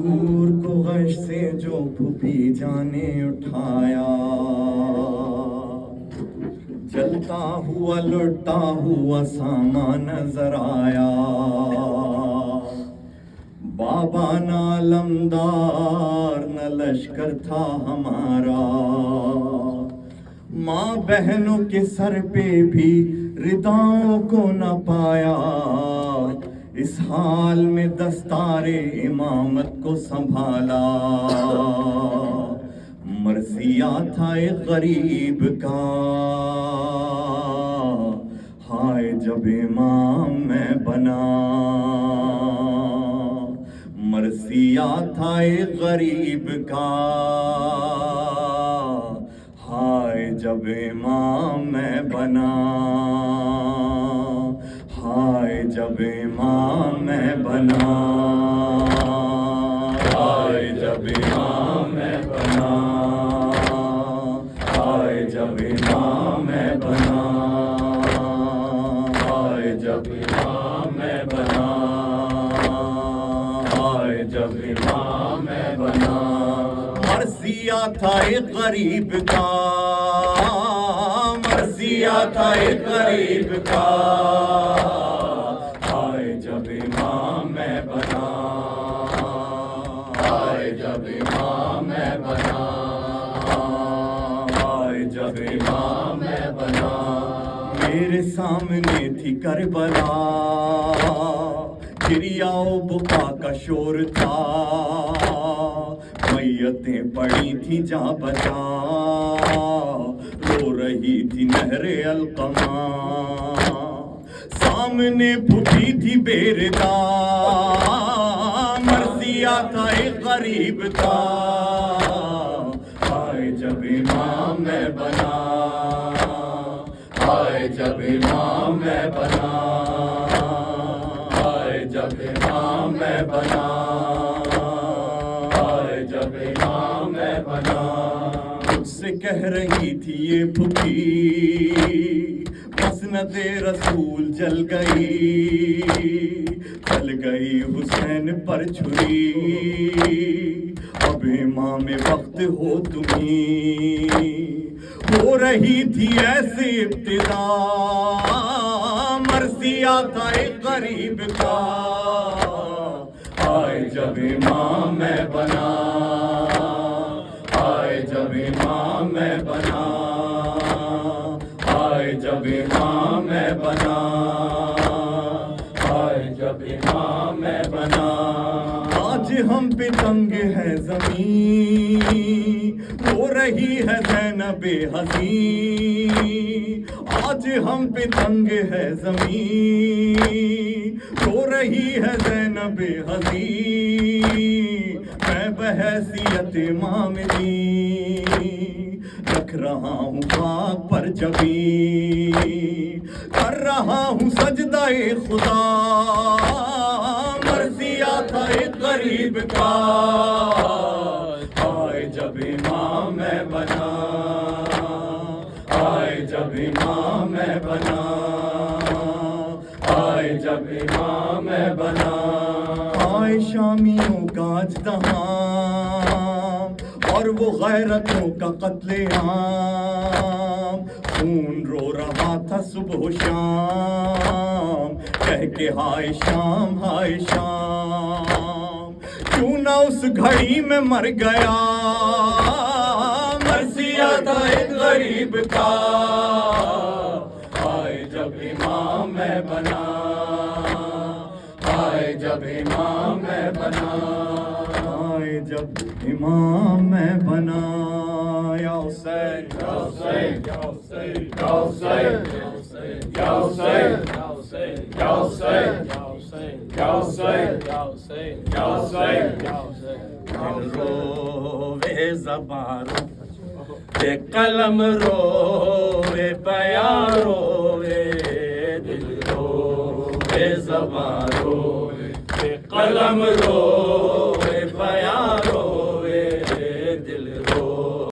نور کو غش سے جو پھوپھی جانے اٹھایا، جلتا ہوا لٹتا ہوا سامان نظر آیا، بابا نالمدار نہ لشکر تھا ہمارا، ماں بہنوں کے سر پہ بھی رداؤں کو نہ پایا، اس حال میں دستار امامت کو سنبھالا، مرثیہ تھا ایک غریب کا، ہائے جب امام میں بنا، مرثیہ تھا ایک غریب کا، ہائے جب امام میں بنا، ہائے جب امام میں بنا، ہائے جب امام میں بنا، ہائے جب امام میں بنا، ہائے جب امام میں بنا، ہائے جب امام میں بنا، مرثیہ تھا ایک غریب کا، مرثیہ تھا ایک غریب کا، ہائے جب امام میں بنا، ہائے جب امام میں بنا، ہائے جب امام میں بنا، میرے سامنے تھی کربلا، گریا و بکا کا شور تھا، میتیں پڑی تھی جا بجا، رو رہی تھی نہر القما، سامنے پھوپھی تھی بیردا، مرثیہ تھا ایک غریب کا، ہائے جب امام میں بنا، ہائے جب امام میں بنا، ہائے جب امام میں بنا، ہائے جب امام میں بنا، مجھ سے کہہ رہی تھی یہ پھوپھی مسند رسول جل گئی، چل گئی حسین پر چھری، اب امام وقت ہو تمہیں، ہو رہی تھی ایسے ابتدا، مرثیہ تھا ایک غریب کا، ہائے جب امام میں بنا، ہائے جب امام میں بنا، ہائے جب امام میں بنا، ہائے جب امام میں بنا، آج ہم پہ تنگ ہے زمین، رو رہی ہے زینب حزین، آج ہم پہ تنگ ہے زمین، رو رہی ہے زینب حزین، میں بحیثیت امام دین رکھ رہا ہوں خاک پر جبین، کر رہا ہوں سجدہ خدا، مرثیہ تھا ایک غریب کا، ہائے جب امام میں بنا، ہائے جب امام میں بنا، ہائے جب امام میں بنا، ہائے شامیوں کا اجتحام اور وہ غیرتوں کا قتل عام، خون رو رہا تھا صبح و شام، کہہ کے ہائے شام ہائے شام، کیوں نہ اس گھڑی میں مر گیا، مرثیہ تھا ایک غریب کا، ہائے جب امام میں بنا، ہائے جب امام میں بنا، ہائے جب امام میں بنا، یا حسین یا حسین یا حسین یا حسین یا حسین یا حسین یا حسین یا حسین یا حسین یا حسین یا حسین یا حسین، روے زبان روے قلم روے بیان روے دل روے زبان روے قلم روے